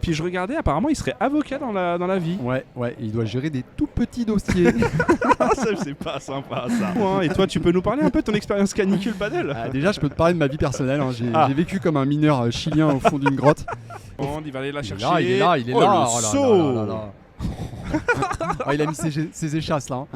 Puis je regardais, apparemment, il serait avocat dans la vie. Ouais, il doit gérer des tout petits dossiers. Ça, c'est pas sympa, ça. Et toi, tu peux nous parler un peu de ton expérience canicule paddle? Déjà, je peux te parler de ma vie personnelle. Hein. J'ai vécu comme un mineur chilien au fond d'une grotte. Il va aller la chercher. Il est là. Le Oh là saut. là là là. Il a mis ses échasses là.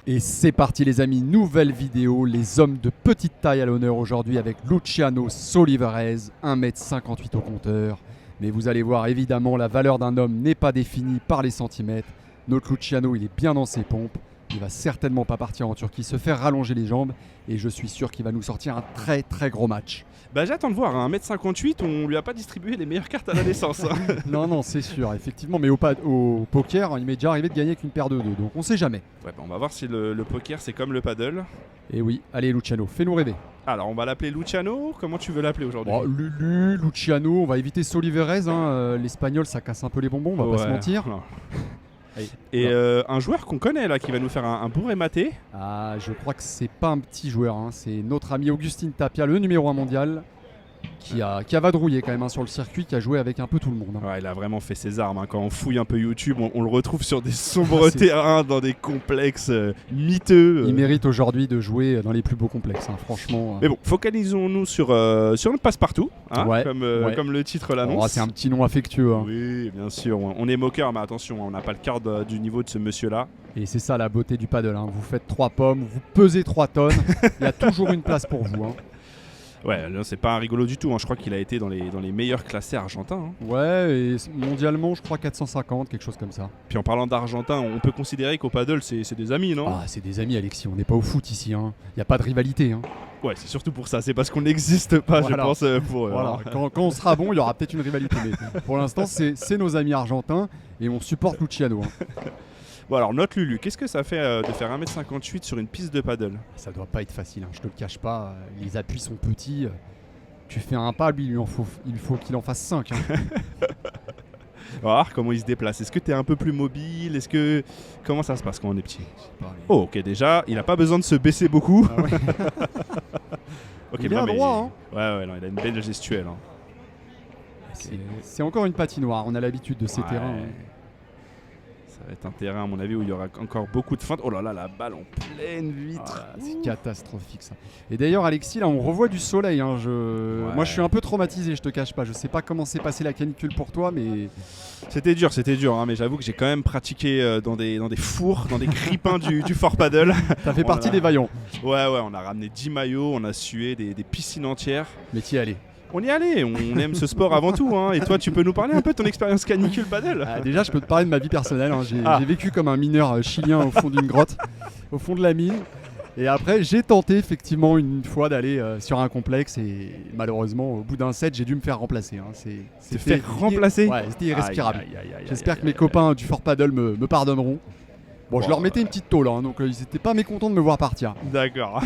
Et c'est parti les amis, nouvelle vidéo, les hommes de petite taille à l'honneur aujourd'hui avec Luciano Solivarez, 1m58 au compteur. Mais vous allez voir, évidemment, la valeur d'un homme n'est pas définie par les centimètres. Notre Luciano, il est bien dans ses pompes. Il va certainement pas partir en Turquie, se faire rallonger les jambes. Et je suis sûr qu'il va nous sortir un très très gros match. Bah j'attends de voir, hein. 1m58, on lui a pas distribué les meilleures cartes à la naissance. Non, c'est sûr, effectivement. Mais au poker, il m'est déjà arrivé de gagner avec une paire de 2. Donc on sait jamais. Ouais, bah on va voir si le poker c'est comme le paddle. Et oui, allez Luciano, fais-nous rêver. Alors on va l'appeler Luciano, comment tu veux l'appeler aujourd'hui? Lulu, Luciano, on va éviter Solivarez, hein. L'espagnol ça casse un peu les bonbons, on va pas se mentir. Non. Et un joueur qu'on connaît là qui va nous faire un bourré maté. Ah, je crois que c'est pas un petit joueur, hein. C'est notre ami Augustin Tapia, le numéro 1 mondial, qui a vadrouillé quand même hein, sur le circuit, qui a joué avec un peu tout le monde. Hein. Ouais, il a vraiment fait ses armes. Hein. Quand on fouille un peu YouTube, on le retrouve sur des sombres terrains, dans des complexes miteux. Il mérite aujourd'hui de jouer dans les plus beaux complexes, hein, franchement. Mais bon, focalisons-nous sur notre passe-partout, hein, ouais, comme le titre l'annonce. Oh, c'est un petit nom affectueux. Hein. Oui, bien sûr. On est moqueur, mais attention, on n'a pas le quart du niveau de ce monsieur-là. Et c'est ça la beauté du paddle. Hein. Vous faites 3 pommes, vous pesez 3 tonnes, il y a toujours une place pour vous. Hein. Ouais, là, c'est pas un rigolo du tout. Hein. Je crois qu'il a été dans les meilleurs classés argentins. Hein. Ouais, et mondialement, je crois 450, quelque chose comme ça. Puis en parlant d'argentin, on peut considérer qu'au paddle, c'est des amis, non? Ah, c'est des amis, Alexis. On n'est pas au foot ici. Il n'y a pas de rivalité. Hein. Ouais, c'est surtout pour ça. C'est parce qu'on n'existe pas, voilà. je pense, pour eux. Voilà. Quand on sera bon, il y aura peut-être une rivalité. Mais pour l'instant, c'est nos amis argentins et on supporte Luciano. Hein. Bon alors notre Lulu, qu'est-ce que ça fait de faire 1m58 sur une piste de paddle? Ça doit pas être facile, hein, je te le cache pas, les appuis sont petits, tu fais un pas, lui il faut qu'il en fasse 5. Hein. On va voir comment il se déplace. Est-ce que tu es un peu plus mobile? Comment ça se passe quand on est petit? Oh ok, déjà, il a pas besoin de se baisser beaucoup. Ah ouais. Okay, il est à droit. Hein. Ouais, non, il a une belle gestuelle. Hein. Okay. C'est encore une patinoire, on a l'habitude de ces terrains. Hein. Ça va être un terrain à mon avis où il y aura encore beaucoup de feintes. Oh là là, la balle en pleine vitre. Ah, c'est catastrophique ça. Et d'ailleurs Alexis, là on revoit du soleil. Hein. Moi je suis un peu traumatisé, je te cache pas. Je sais pas comment s'est passé la canicule pour toi, mais c'était dur. Hein, mais j'avoue que j'ai quand même pratiqué dans des fours, dans des grippins du Fort Paddle. T'as fait partie des vaillants. Ouais, on a ramené 10 maillots, on a sué des piscines entières. Mais t'y es allé. On y est allé, on aime ce sport avant tout. Hein. Et toi, tu peux nous parler un peu de ton expérience canicule paddle? Déjà, je peux te parler de ma vie personnelle. Hein. J'ai vécu comme un mineur chilien au fond d'une grotte, au fond de la mine. Et après, j'ai tenté effectivement une fois d'aller sur un complexe. Et malheureusement, au bout d'un set, j'ai dû me faire remplacer. Hein. C'était remplacer? Ouais, c'était irrespirable. J'espère que mes copains du Fort Paddle me pardonneront. Bon, je leur mettais une petite tôle, hein, donc ils étaient pas mécontents de me voir partir. D'accord.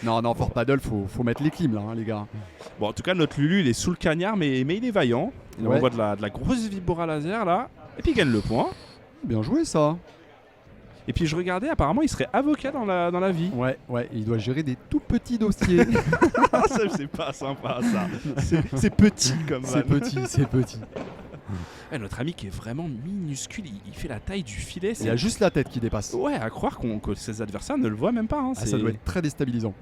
Non, Fort Paddle, faut mettre les clims là, hein, les gars. Bon, en tout cas, notre Lulu, il est sous le cagnard, mais il est vaillant. Il envoie de la grosse vibora laser là, et puis il gagne le point. Bien joué ça. Et puis je regardais, apparemment, il serait avocat dans la vie. Ouais, il doit gérer des tout petits dossiers. Ça, c'est pas sympa ça. C'est petit comme ça. C'est petit. Notre ami qui est vraiment minuscule, il fait la taille du filet. Il a juste la tête qui dépasse. Ouais, à croire que ses adversaires ne le voient même pas. Hein. Ça doit être très déstabilisant.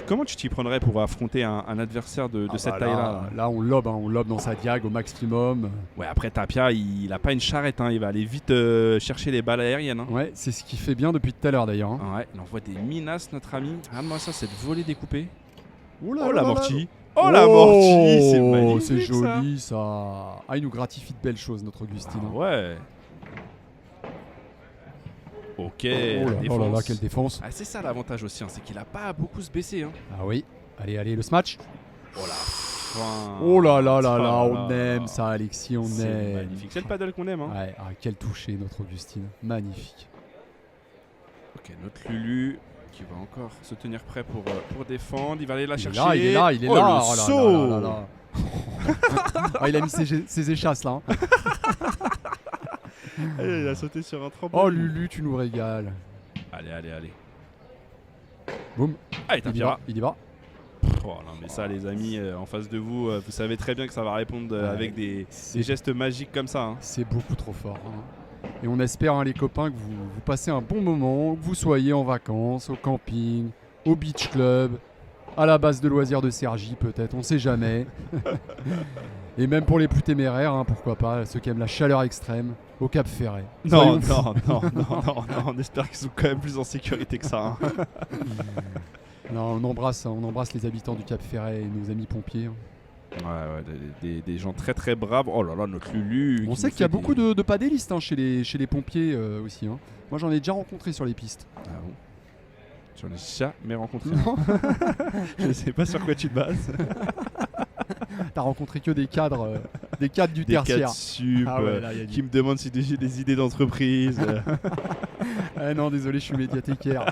Comment tu t'y prendrais pour affronter un adversaire de cette taille-là? Là, on lobe dans sa diag au maximum. Ouais, après Tapia, il a pas une charrette, hein. Il va aller vite chercher les balles aériennes. Hein. Ouais, c'est ce qu'il fait bien depuis tout à l'heure d'ailleurs. Hein. Ouais, il envoie des menaces, notre ami. Regarde-moi ça, cette volée découpée. Oh l'amorti. Oh l'amorti, c'est magnifique. C'est joli ça. Ah, il nous gratifie de belles choses, notre Augustine. Ah, ouais. Ok, oh là là, quelle défense. C'est ça l'avantage aussi, hein, c'est qu'il a pas à beaucoup se baisser. Hein. Ah oui, allez, le smash. Oh la fin. Oh là là, on aime ça Alexis, on aime. C'est magnifique, c'est le paddle qu'on aime. Hein. Ouais, quel toucher notre Augustine, magnifique. Ok, notre Lulu qui va encore se tenir prêt pour défendre, il va aller la chercher. Il est là. Le saut. Il a mis ses échasses là. Hein. Allez, il a sauté sur un tremplin. Oh Lulu, tu nous régales. Allez. Boum. Allez, il y va. Oh, non, mais ça, les amis, en face de vous, vous savez très bien que ça va répondre avec des gestes magiques comme ça. Hein. C'est beaucoup trop fort. Hein. Et on espère, hein, les copains, que vous passez un bon moment, que vous soyez en vacances, au camping, au beach club, à la base de loisirs de Cergy peut-être, on sait jamais. Et même pour les plus téméraires, hein, pourquoi pas, ceux qui aiment la chaleur extrême, au Cap Ferret. Non, on espère qu'ils sont quand même plus en sécurité que ça. Hein. Non, on embrasse les habitants du Cap Ferret et nos amis pompiers. Hein. Ouais, des gens très très braves. Oh là là, notre Lulu. On sait qu'il y a beaucoup de padélistes, hein, chez les pompiers aussi. Hein. Moi j'en ai déjà rencontré sur les pistes. Ah bon? J'en ai jamais rencontré. Non. Je sais pas sur quoi tu te bases. T'as rencontré que des cadres du des tertiaire. Cadres sup, Ah ouais, là, qui me demandent si j'ai des idées d'entreprise. Ah non, désolé, je suis médiathécaire.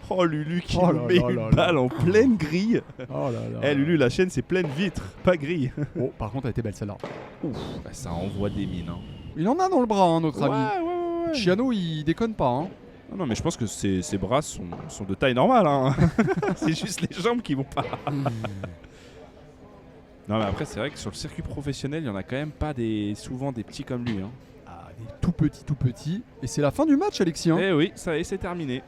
Oh Lulu qui nous met une balle en pleine grille. Oh là là. Lulu, la chaîne c'est pleine vitre, pas grille. Oh, par contre, elle était belle celle-là. Ouf, ça envoie des mines. Hein. Il en a dans le bras, hein, notre ami. Ouais. Chiano, il déconne pas. Hein. Non, mais je pense que ses bras sont de taille normale. Hein. C'est juste les jambes qui vont pas. Non, mais après, c'est vrai que sur le circuit professionnel, il y en a quand même pas souvent des petits comme lui. Hein. Ah, des tout petits. Et c'est la fin du match, Alexis. Hein. Eh oui, ça y est, c'est terminé.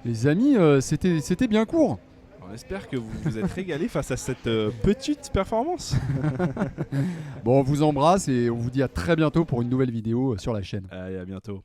Les amis, c'était bien court. On espère que vous vous êtes régalés face à cette petite performance. Bon, on vous embrasse et on vous dit à très bientôt pour une nouvelle vidéo sur la chaîne. Allez, à bientôt.